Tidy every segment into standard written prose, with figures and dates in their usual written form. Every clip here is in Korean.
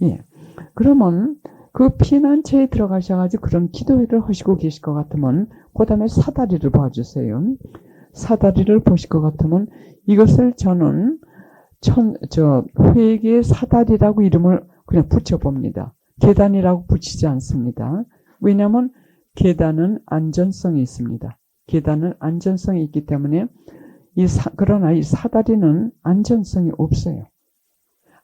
예. 그러면 그 피난처에 들어가셔가지고 그런 기도회를 하시고 계실 것 같으면 그 다음에 사다리를 봐주세요. 사다리를 보실 것 같으면 이것을 저는 회계의 사다리라고 이름을 그냥 붙여봅니다. 계단이라고 붙이지 않습니다. 왜냐하면 계단은 안전성이 있습니다. 계단은 안전성이 있기 때문에 그러나 이 사다리는 안전성이 없어요.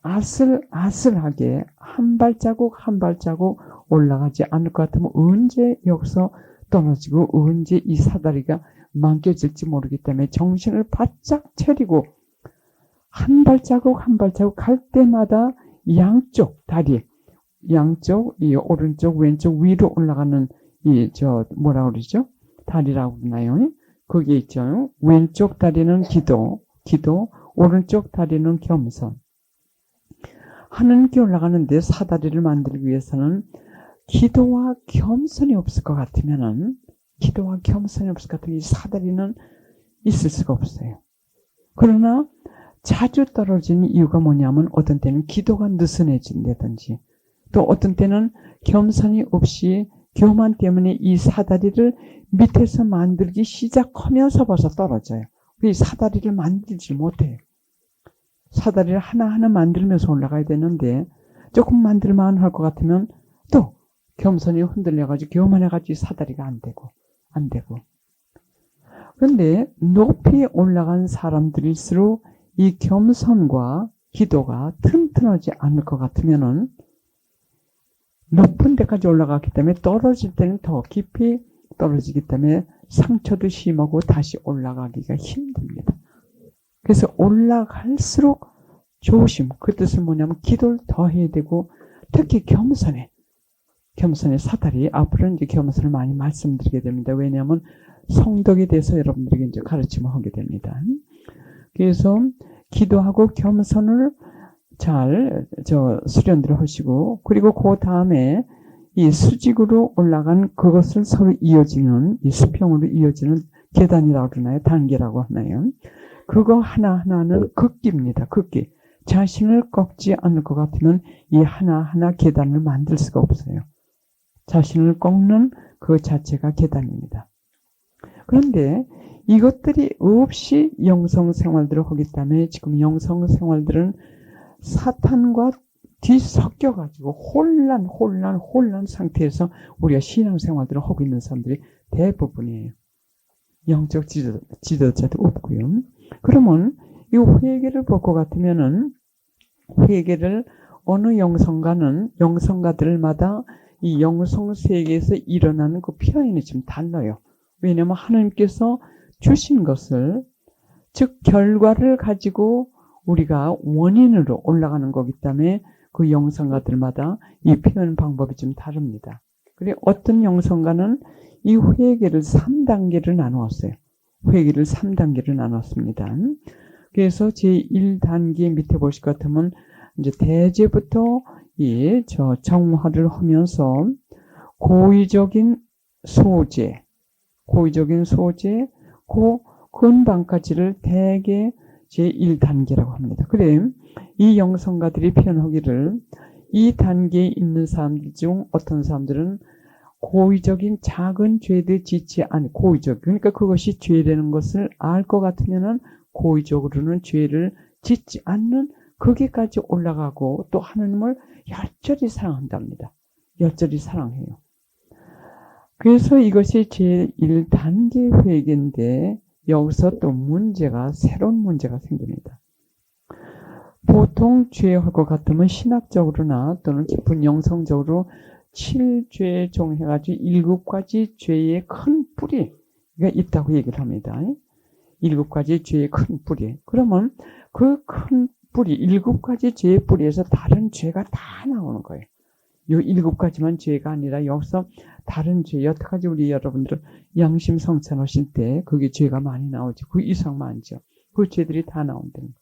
아슬아슬하게 한 발자국 한 발자국 올라가지 않을 것 같으면 언제 여기서 떨어지고 언제 이 사다리가 망겨질지 모르기 때문에 정신을 바짝 차리고 한 발자국 한 발자국 갈 때마다 양쪽 다리, 양쪽 이 오른쪽 왼쪽 위로 올라가는 뭐라 그러죠? 다리라고 그러나요? 거기에 있죠. 왼쪽 다리는 기도, 오른쪽 다리는 겸손. 하나님께 올라가는데 사다리를 만들기 위해서는 기도와 겸손이 없을 것 같으면은 이 사다리는 있을 수가 없어요. 그러나 자주 떨어지는 이유가 뭐냐면 어떤 때는 기도가 느슨해진다든지 또 어떤 때는 겸손이 없이 교만 때문에 이 사다리를 밑에서 만들기 시작하면서 벌써 떨어져요. 이 사다리를 만들지 못해요. 사다리를 하나하나 만들면서 올라가야 되는데 조금 만들만 할 것 같으면 또 겸손이 흔들려가지고 교만해가지고 사다리가 안 되고 그런데 높이 올라간 사람들일수록 이 겸손과 기도가 튼튼하지 않을 것 같으면은 높은 데까지 올라갔기 때문에 떨어질 때는 더 깊이 떨어지기 때문에 상처도 심하고 다시 올라가기가 힘듭니다. 그래서 올라갈수록 조심, 그 뜻은 뭐냐면 기도를 더 해야 되고 특히 겸손의 사다리, 앞으로는 이제 겸손을 많이 말씀드리게 됩니다. 왜냐하면 성덕에 대해서 여러분들에게 이제 가르침을 하게 됩니다. 그래서 기도하고 겸손을 잘 수련들을 하시고 그리고 그 다음에 이 수직으로 올라간 그것을 서로 이어지는 이 수평으로 이어지는 계단이라고 그러나요? 단계라고 하나요? 그거 하나하나는 극기입니다. 극기. 자신을 꺾지 않을 것 같으면 이 하나하나 계단을 만들 수가 없어요. 자신을 꺾는 그 자체가 계단입니다. 그런데 이것들이 없이 영성생활들을 하기 때문에 지금 영성생활들은 사탄과 뒤섞여가지고 혼란 상태에서 우리가 신앙생활들을 하고 있는 사람들이 대부분이에요. 영적 지도자도 없고요. 그러면 이 회개를 볼 것 같으면은 회개를 어느 영성가들마다 이 영성 세계에서 일어나는 그 표현이 좀 달라요. 왜냐하면 하나님께서 주신 것을 즉 결과를 가지고 우리가 원인으로 올라가는 거기 때문에 그 영성가들마다 이 표현 방법이 좀 다릅니다. 그리고 어떤 영성가는 이 회개를 3단계를 나누었어요. 회개를 3단계를 나눴습니다. 그래서 제1단계 밑에 보실 것 같으면 이제 대제부터 정화를 하면서 고의적인 소재, 그 근방까지를 대개 제1단계라고 합니다. 그래, 이 영성가들이 표현하기를 이 단계에 있는 사람들 중 어떤 사람들은 고의적인 작은 죄도 짓지 않고 고의적, 그러니까 그것이 죄라는 것을 알 것 같으면은 고의적으로는 죄를 짓지 않는 거기까지 올라가고 또 하나님을 열절히 사랑한답니다. 열절히 사랑해요. 그래서 이것이 제1단계 회개인데 여기서 또 새로운 문제가 생깁니다. 보통 죄할 것 같으면 신학적으로나 또는 깊은 영성적으로 7죄종 해가지고 7가지 죄의 큰 뿌리가 있다고 얘기를 합니다. 7가지 죄의 큰 뿌리. 그러면 그 큰 뿌리, 7가지 죄의 뿌리에서 다른 죄가 다 나오는 거예요. 이 7가지만 죄가 아니라 여기서 다른 죄, 여태까지 우리 여러분들 양심 성찬하실 때 그게 죄가 많이 나오죠. 그 이상 많죠. 그 죄들이 다 나온다는 거예요.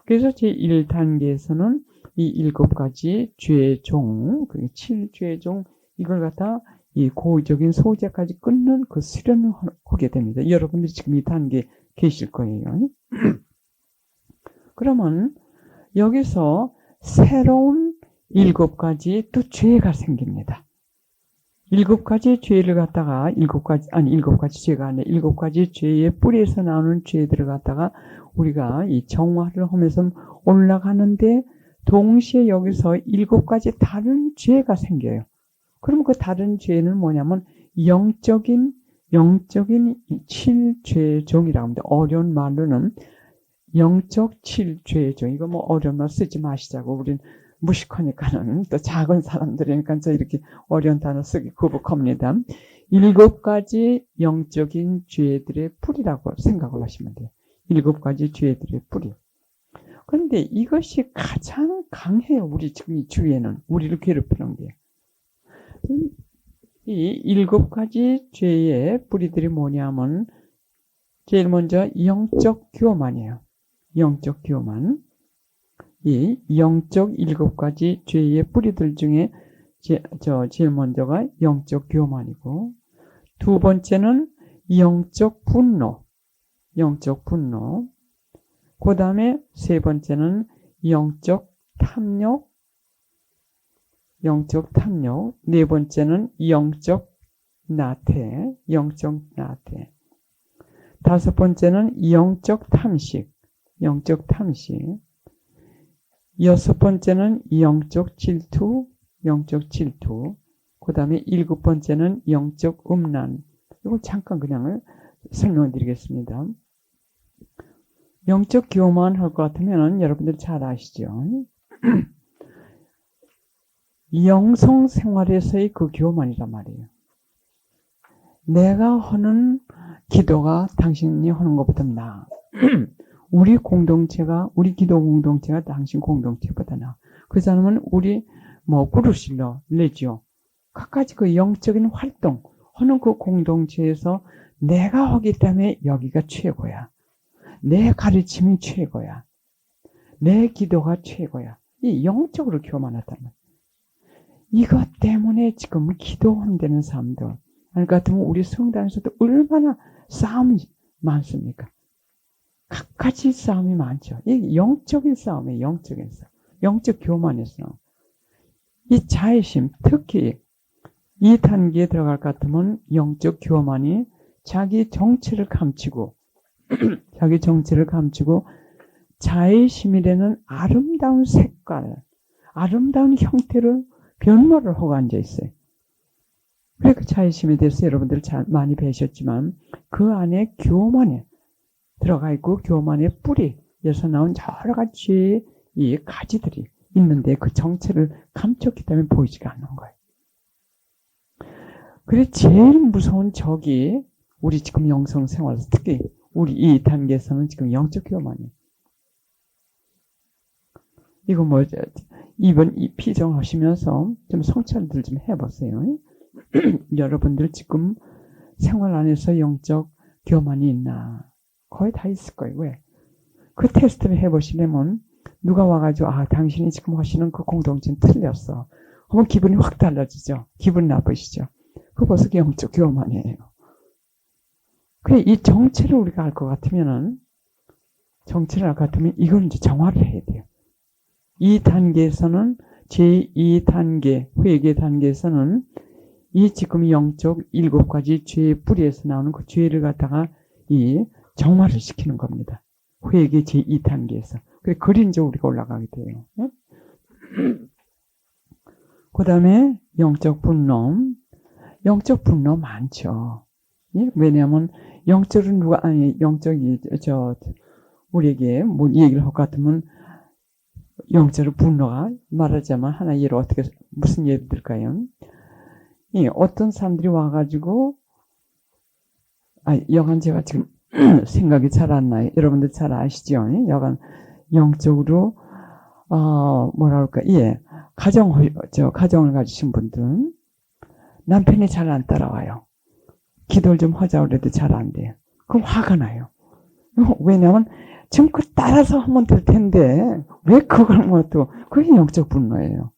그래서 제1단계에서는 이 7가지 죄종, 7죄종, 이걸 갖다 이 고의적인 소재까지 끊는 그 수련을 하게 됩니다. 여러분들이 지금 이 단계에 계실 거예요. 그러면 여기서 새로운 7가지 또 죄가 생깁니다. 7가지 죄를 갖다가 7가지 죄가 아니라 7가지 죄의 뿌리에서 나오는 죄들을 갖다가 우리가 이 정화를 하면서 올라가는데 동시에 여기서 7가지 다른 죄가 생겨요. 그럼 그 다른 죄는 뭐냐면 영적인 7죄종이라고 합니다. 어려운 말로는 영적 7죄종. 이거 뭐 어려운 말 쓰지 마시자고. 우린 무식하니까는 또 작은 사람들이니까 저 이렇게 어려운 단어 쓰기 거북합니다. 7가지 영적인 죄들의 뿌리라고 생각을 하시면 돼요. 7가지 죄들의 뿌리. 그런데 이것이 가장 강해요. 우리 지금 이 주위에는. 우리를 괴롭히는 게. 이 7가지 죄의 뿌리들이 뭐냐면 제일 먼저 영적 교만이에요. 영적 교만. 이 영적 7가지 죄의 뿌리들 중에 제일 먼저가 영적 교만이고, 두 번째는 영적 분노. 그 다음에 세 번째는 영적 탐욕. 네 번째는 영적 나태. 다섯 번째는 영적 탐식. 여섯 번째는 영적 질투. 그 다음에 7번째는 영적 음란. 이걸 잠깐 그냥 설명드리겠습니다. 영적 교만 할 것 같으면 여러분들 잘 아시죠? 영성 생활에서의 그 교만이란 말이에요. 내가 하는 기도가 당신이 하는 것보다 나아. 우리 기도 공동체가 당신 공동체보다 나아. 그 사람은 우리 꾸르실러, 레지오, 각가지 그 영적인 활동 하는 그 공동체에서 내가 하기 때문에 여기가 최고야. 내 가르침이 최고야. 내 기도가 최고야. 이 영적으로 교만하단 말이야. 이것 때문에 지금 기도한다는 사람들, 같으면 우리 성당에서도 얼마나 싸움이 많습니까? 각가지 싸움이 많죠. 이 영적인 싸움이에요. 영적 교만의 싸움. 이 자애심, 특히 이 단계에 들어갈 것 같으면 영적 교만이 자기 정체를 감추고 자애심이라는 아름다운 색깔, 아름다운 형태를 변모를 하고 앉아 있어요. 그러니까 자애심에 대해서 여러분들 잘 많이 배우셨지만 그 안에 교만이 들어가 있고 교만의 뿌리에서 나온 여러 가지 이 가지들이 있는데 그 정체를 감췄기 때문에 보이지가 않는 거예요. 그래서 제일 무서운 적이 우리 지금 영성 생활에서 특히 우리 이 단계에서는 지금 영적 교만이에요. 이거 뭐죠? 이번 이 피정 하시면서 좀 성찰들 좀 해보세요. 여러분들 지금 생활 안에서 영적 교만이 있나? 거의 다 있을 거예요. 왜? 그 테스트를 해보시려면 누가 와가지고 당신이 지금 하시는 그 공동체는 틀렸어. 그러면 기분이 확 달라지죠. 기분 나쁘시죠. 그거 벌써 영적 교만이에요. 그래, 이 정체를 우리가 알 것 같으면 이걸 이제 정화를 해야 돼요. 이 단계에서는 제2단계, 회개 단계에서는 이 지금 영적 7가지 죄의 뿌리에서 나오는 그 죄를 갖다가 이 정화를 시키는 겁니다. 회개 제2단계에서. 그래, 그린저 우리가 올라가게 돼요. 그 다음에 영적 분노 많죠. 예? 왜냐하면 우리에게 뭐 얘기를 할 것 같으면 영적으로 분노가 말하자면 하나 예로 무슨 예를 들까요? 예, 어떤 사람들이 와가지고 여간 제가 지금 생각이 잘 안 나요. 여러분들 잘 아시죠? 여간 영적으로 가정을 가지신 분들은 남편이 잘 안 따라와요. 기도를 좀 하자고 그래도 잘 안 돼요. 그럼 화가 나요. 왜냐하면 지금 그 따라서 하면 될 텐데 왜 그걸 그게 영적 분노예요.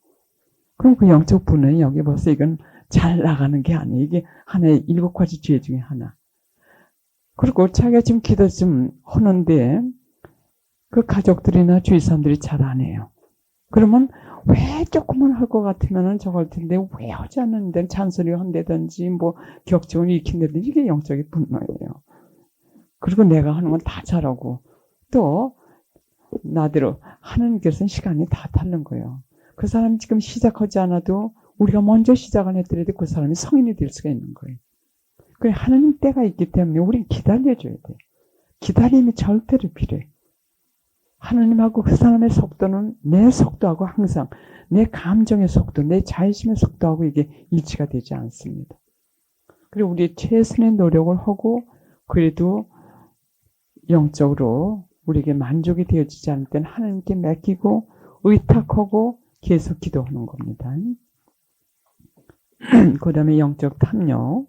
그럼 그 영적 분노는 여기 벌써 이건 잘 나가는 게 아니에요. 이게 하나의 7가지 죄 중에 하나. 그리고 자기가 지금 기도 좀 하는데 그 가족들이나 주위 사람들이 잘 안 해요. 그러면 왜 조금만 할 것 같으면은 저걸 텐데 왜 하지 않는데 잔소리 한다든지 뭐 격정을 익힌다든지 이게 영적인 분노예요. 그리고 내가 하는 건 다 잘하고 또 나대로 하는 것은 시간이 다 다른 거예요. 그 사람이 지금 시작하지 않아도 우리가 먼저 시작을 했더라도 그 사람이 성인이 될 수가 있는 거예요. 그 하는 때가 있기 때문에 우리는 기다려줘야 돼요. 기다림이 절대로 필요해. 하나님하고 그 사람의 속도는 내 속도하고 항상 내 감정의 속도, 내 자의심의 속도하고 이게 일치가 되지 않습니다. 그리고 우리 최선의 노력을 하고 그래도 영적으로 우리에게 만족이 되어지지 않을 때는 하나님께 맡기고 의탁하고 계속 기도하는 겁니다. 그 다음에 영적 탐욕.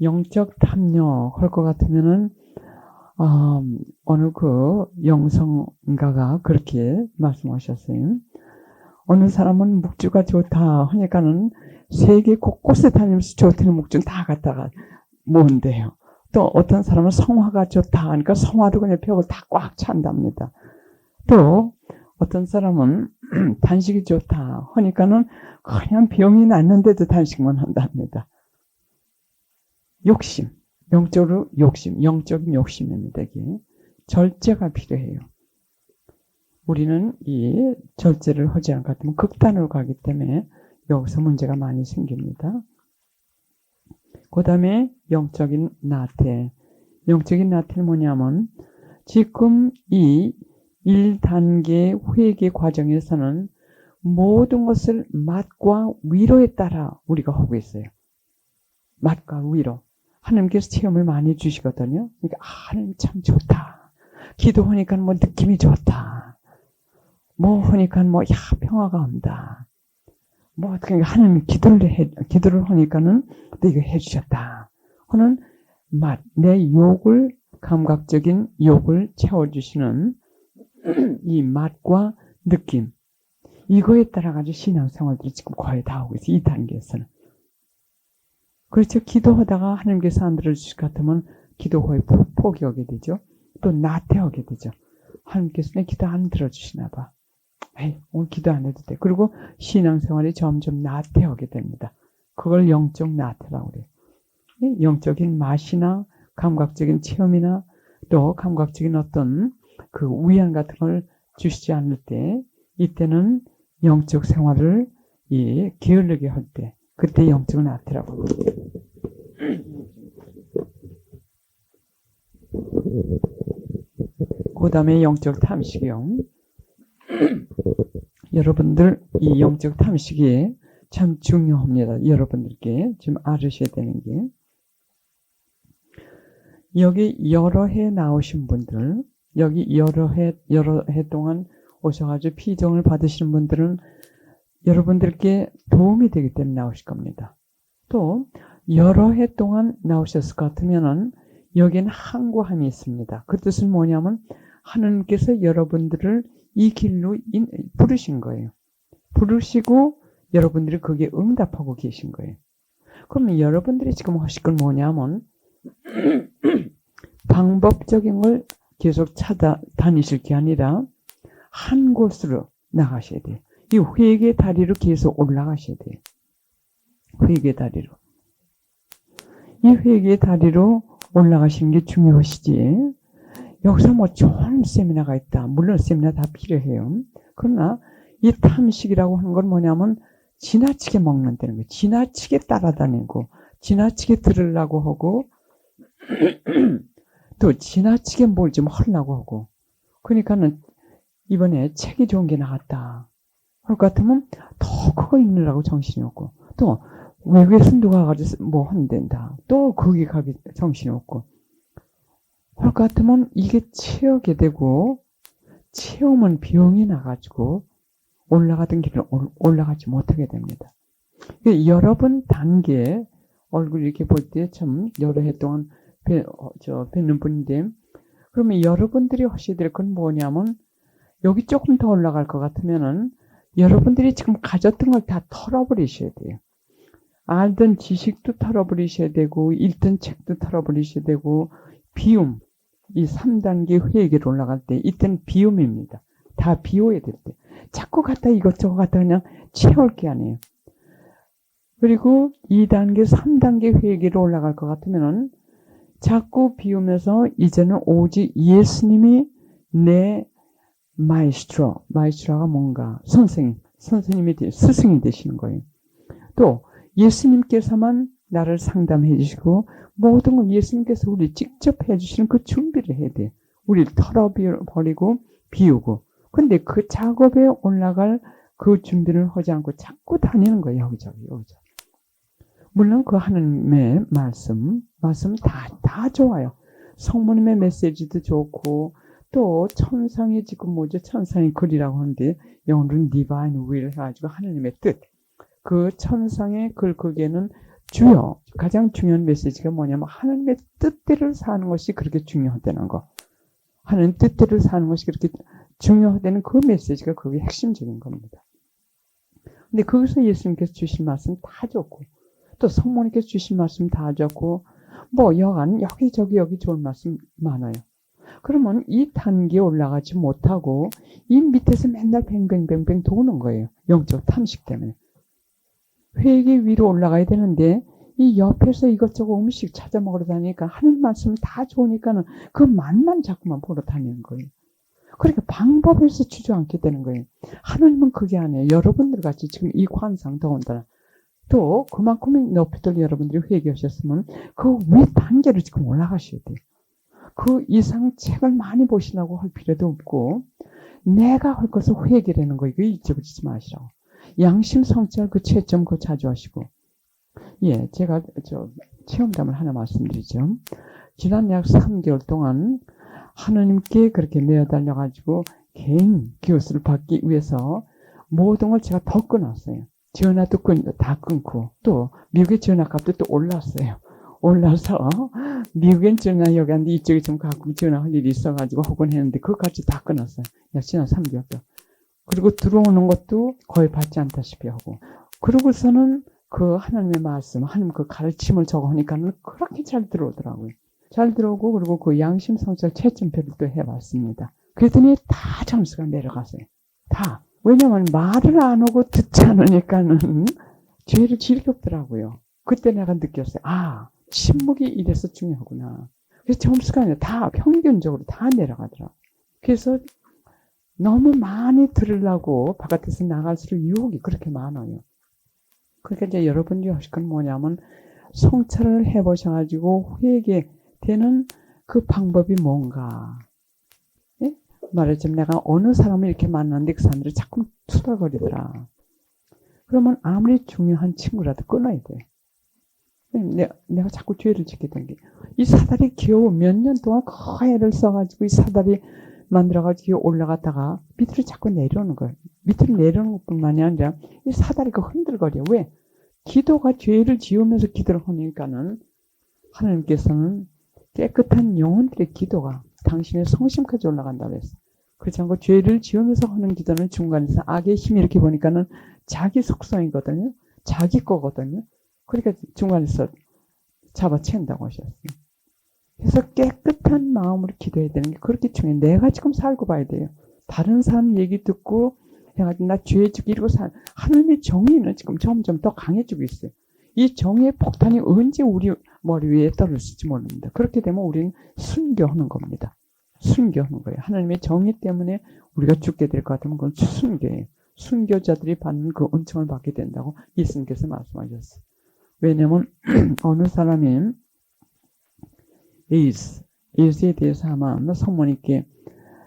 영적 탐욕 할 것 같으면은 어느 그 영성가가 그렇게 말씀하셨어요. 어느 사람은 묵주가 좋다 하니까는 세계 곳곳에 다니면서 좋다는 묵주는 다 갖다가 모은대요. 또 어떤 사람은 성화가 좋다 하니까 성화도 그냥 벽을 다 꽉 찬답니다. 또 어떤 사람은 단식이 좋다 하니까는 그냥 병이 났는데도 단식만 한답니다. 욕심, 영적으로 욕심, 영적인 욕심입니다. 이게 절제가 필요해요. 우리는 이 절제를 하지 않을 것 같으면 극단으로 가기 때문에 여기서 문제가 많이 생깁니다. 그 다음에 영적인 나태. 영적인 나태는 뭐냐면 지금 이 1단계 회개 과정에서는 모든 것을 맛과 위로에 따라 우리가 하고 있어요. 맛과 위로. 하나님께서 체험을 많이 주시거든요. 그러니까 하나님 참 좋다. 기도하니까 뭐 느낌이 좋다. 뭐 하니까 뭐 평화가 온다. 뭐 어떻게 하나님 기도를 하니까는 또 이거 해주셨다. 하는 맛, 내 욕을 감각적인 욕을 채워주시는 이 맛과 느낌 이거에 따라 가지고 신앙생활들이 지금 거의 다 하고 있어요. 이 단계에서는. 그렇죠. 기도하다가 하나님께서 안 들어주실 것 같으면 기도 거의 포기하게 되죠. 또 나태하게 되죠. 하나님께서 내 기도 안 들어주시나 봐. 에이, 오늘 기도 안 해도 돼. 그리고 신앙생활이 점점 나태하게 됩니다. 그걸 영적 나태라고 그래요. 영적인 맛이나 감각적인 체험이나 또 감각적인 어떤 그 위안 같은 걸 주시지 않을 때 이때는 영적 생활을 게을르게 할 때 그때 영적 나태라고 합니다. 그 다음에 영적 탐식이요. 여러분들 이 영적 탐식이 참 중요합니다. 여러분들께 지금 알으셔야 되는 게 여기 여러 해 나오신 분들 여기 여러 해 동안 오셔가지고 피정을 받으시는 분들은 여러분들께 도움이 되기 때문에 나오실 겁니다. 또 여러 해 동안 나오셨을 것 같으면은 여기에는 항구함이 있습니다. 그 뜻은 뭐냐면 하나님께서 여러분들을 이 길로 부르신 거예요. 부르시고 여러분들이 거기에 응답하고 계신 거예요. 그러면 여러분들이 지금 하실 건 뭐냐면 방법적인 걸 계속 다니실 게 아니라 한 곳으로 나가셔야 돼요. 이 회개 다리로 계속 올라가셔야 돼요. 회개 다리로. 이 회개 다리로 올라가시는 게 중요하시지. 여기서 뭐 좋은 세미나가 있다. 물론 세미나 다 필요해요. 그러나 이 탐식이라고 하는 건 뭐냐면 지나치게 먹는다는 거예요. 지나치게 따라다니고 지나치게 들으려고 하고 또 지나치게 뭘 좀 하려고 하고 그러니까는 이번에 책이 좋은 게 나왔다. 할 것 같으면 더 그거 읽느라고 정신이 없고 또 외국에서 누가 가지고 뭐 한댄다. 또 거기 가기 정신이 없고 할 것 같으면 이게 채우게 되고 채우면 비용이 나가지고 올라가던 길을 올라가지 못하게 됩니다. 여러분 단계 얼굴 이렇게 볼 때 참 여러 해 동안 뵙는 분인데 그러면 여러분들이 하셔야 될 건 뭐냐면 여기 조금 더 올라갈 것 같으면은 여러분들이 지금 가졌던 걸 다 털어버리셔야 돼요. 알던 지식도 털어버리셔야 되고 읽던 책도 털어버리셔야 되고 비움 이 3단계 회계로 올라갈 때 이때는 비움입니다. 다 비워야 될 때. 자꾸 갖다 이것저것 갖다 그냥 채울 게 아니에요. 그리고 2단계, 3단계 회계로 올라갈 것 같으면은 자꾸 비우면서 이제는 오직 예수님이 내 마이스트로가 뭔가 선생님이 스승이 되시는 거예요. 또 예수님께서만 나를 상담해 주시고 모든 건 예수님께서 우리 직접 해 주시는 그 준비를 해야 돼. 우리를 털어버리고 비우고. 근데 그 작업에 올라갈 그 준비를 하지 않고 자꾸 다니는 거예요. 여기저기. 물론 그 하나님의 말씀 다 좋아요. 성모님의 메시지도 좋고 또 천상의 지금 천상의 글이라고 하는데 영어로는 divine will 해가지고 하나님의 뜻. 그 천상의 글 거기에는 가장 중요한 메시지가 뭐냐면 하나님의 뜻대로 사는 것이 그렇게 중요하다는 거. 하나님 뜻대로 사는 것이 그렇게 중요하다는 그 메시지가 그게 핵심적인 겁니다. 근데 거기서 예수님께서 주신 말씀 다 좋고 또 성모님께서 주신 말씀 다 좋고 여간 여기저기 좋은 말씀 많아요. 그러면 이 단계에 올라가지 못하고 이 밑에서 맨날 뱅뱅뱅뱅 도는 거예요. 영적 탐식 때문에. 회계 위로 올라가야 되는데 이 옆에서 이것저것 음식 찾아 먹으러 다니니까 하는 말씀 다 좋으니까는 그 맛만 자꾸만 보러 다니는 거예요. 그러니까 방법에서 주저앉게 되는 거예요. 하나님은 그게 아니에요. 여러분들 같이 지금 이 관상 더군다나 또 그만큼 높이들 여러분들이 회개하셨으면 그 위 단계로 지금 올라가셔야 돼요. 그 이상 책을 많이 보시라고 할 필요도 없고 내가 할 것을 회개라는 거 이거 잊어버리지 마시라고. 양심 성찰 그 채점 그거 자주 하시고. 예, 제가 체험담을 하나 말씀드리죠. 지난 약 3개월 동안 하나님께 그렇게 매어달려가지고 개인 교수를 받기 위해서 모든 걸 제가 더 끊었어요. 전화도 다 끊고 또 미국의 전화값도 또 올랐어요. 올라서 미국엔 전화 여기 왔는데 이쪽에 좀 가끔 전화할 일이 있어가지고 혹은 했는데 그것까지 다 끊었어요. 지난 3개월 동안. 그리고 들어오는 것도 거의 받지 않다시피 하고. 그러고서는 그 하나님의 말씀, 하나님 그 가르침을 저거 하니까는 그렇게 잘 들어오더라고요. 잘 들어오고 그리고 그 양심 성찰 채점표를 또 해봤습니다. 그랬더니 다 점수가 내려갔어요. 다. 왜냐면 말을 안 하고 듣지 않으니까는 죄를 지겹더라고요. 그때 내가 느꼈어요. 침묵이 이래서 중요하구나. 그래서 점수가 아니라 다 평균적으로 다 내려가더라고요. 그래서 너무 많이 들으려고 바깥에서 나갈수록 유혹이 그렇게 많아요. 그러니까 이제 여러분들이 하실 건 뭐냐면 성찰을 해보셔가지고 회개되는 그 방법이 뭔가. 예? 말하자면 내가 어느 사람을 이렇게 만났는데 그 사람들이 자꾸 투덜거리더라. 그러면 아무리 중요한 친구라도 끊어야 돼. 내가 자꾸 죄를 짓게 된 게. 이 사다리 겨우 몇 년 동안 그 애를 써가지고 이 사다리 만들어가지고 올라갔다가 밑으로 자꾸 내려오는 거예요. 밑으로 내려오는 것뿐만이 아니라 이 사다리가 흔들거려. 왜? 기도가 죄를 지으면서 기도를 하니까는 하나님께서는 깨끗한 영혼들의 기도가 당신의 성심까지 올라간다고 했어요. 그렇지 않고 죄를 지으면서 하는 기도는 중간에서 악의 힘이 이렇게 보니까는 자기 속성이거든요. 자기 거거든요. 그러니까 중간에서 잡아챈다고 하셨어요. 그래서 깨끗한 마음으로 기도해야 되는 게 그렇게 중요해요. 내가 지금 살고 봐야 돼요. 다른 사람 얘기 듣고 해가지고 나 죄 지고 이러고 하나님의 정의는 지금 점점 더 강해지고 있어요. 이 정의의 폭탄이 언제 우리 머리 위에 떨어질지 모릅니다. 그렇게 되면 우리는 순교하는 겁니다. 순교하는 거예요. 하나님의 정의 때문에 우리가 죽게 될 것 같으면 그건 순교예요. 순교자들이 받는 그 은총을 받게 된다고 예수님께서 말씀하셨어요. 왜냐하면 어느 사람이 에이스에 대해서 아마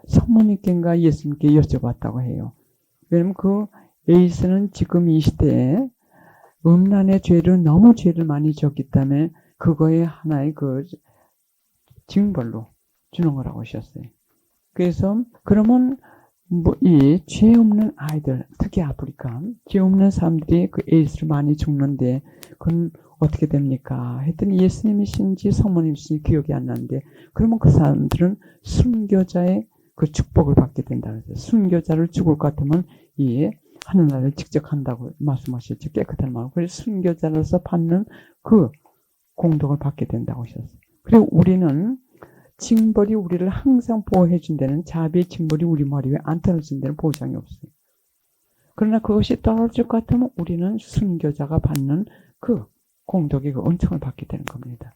성모님께인가 예수님께 여쭤봤다고 해요. 왜냐면 그 에이스는 지금 이 시대에 음란의 죄를 너무 죄를 많이 졌기 때문에 그거에 하나의 그 징벌로 주는 거라고 하셨어요. 그래서 그러면 이 죄 없는 아이들, 특히 아프리카 죄 없는 사람들이 그 에이스를 많이 죽는데 그건 어떻게 됩니까? 했더니 예수님이신지 성모님이신지 기억이 안 나는데 그러면 그 사람들은 순교자의 그 축복을 받게 된다 그랬어요. 순교자를 죽을 것 같으면 이 하늘나라를 직접 한다고 말씀하셨죠. 깨끗한 마음. 그래서 순교자로서 받는 그 공덕을 받게 된다고 하셨어요. 그리고 우리는 징벌이 우리를 항상 보호해 준다는 자비의 징벌이 우리 머리 위에 안 떨어진 데는 보장이 없어요. 그러나 그것이 떨어질 것 같으면 우리는 순교자가 받는 그 공덕의 그 은총을 받게 되는 겁니다.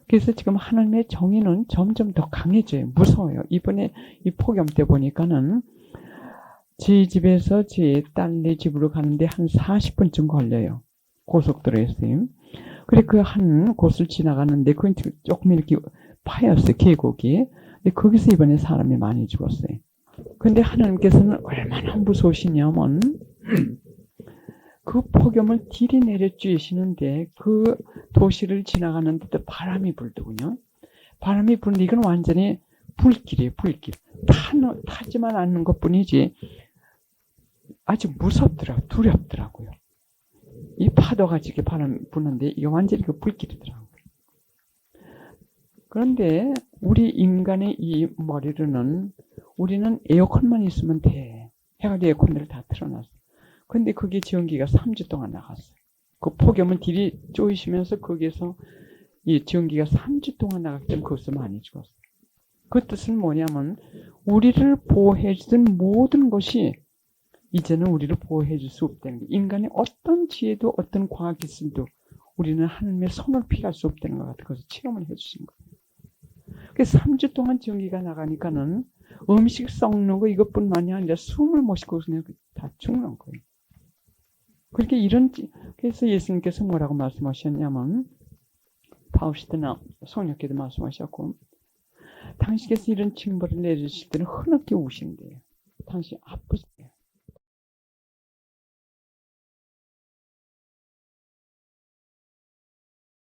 그래서 지금 하나님의 정의는 점점 더 강해져요. 무서워요. 이번에 이 폭염 때 보니까는 제 집에서 제 딸네 집으로 가는데 한 40분쯤 걸려요. 고속도로에서요. 그래 그 한 곳을 지나가는데 그건 조금 이렇게 파였어요. 계곡이. 근데 거기서 이번에 사람이 많이 죽었어요. 근데 하나님께서는 얼마나 무서우시냐면 그 폭염을 들이내려 쬐시는데 그 도시를 지나가는데도 바람이 불더군요. 바람이 부는데 이건 완전히 불길이에요. 불길. 타지만 않는 것뿐이지 아주 무섭더라고요. 두렵더라고요. 이 파도가 이렇게 바람 부는데 이게 완전히 그 불길이더라고요. 그런데 우리 인간의 이 머리로는 우리는 에어컨만 있으면 돼. 해가지고 에어컨들을 다 틀어놨어. 근데 그게 전기가 3주 동안 나갔어요. 그 폭염을 들이 쪼이시면서 거기에서 이 전기가 3주 동안 나갔기 때문에 거기서 많이 죽었어요. 그 뜻은 뭐냐면 우리를 보호해주던 모든 것이 이제는 우리를 보호해줄 수 없다는 거예요. 인간의 어떤 지혜도 어떤 과학기술도 우리는 하나님의 손을 피할 수 없다는 것 같아요. 그래서 체험을 해주신 거예요. 그래서 3주 동안 전기가 나가니까는 음식 썩는 거 이것뿐만이 아니라 숨을 못 쉬고 그냥 다 죽는 거예요. 그렇게 그래서 예수님께서 뭐라고 말씀하셨냐면, 파우스트나 성령께도 말씀하셨고, 당신께서 이런 징벌을 내리실 때는 흐느끼 우신대요. 당신 아프지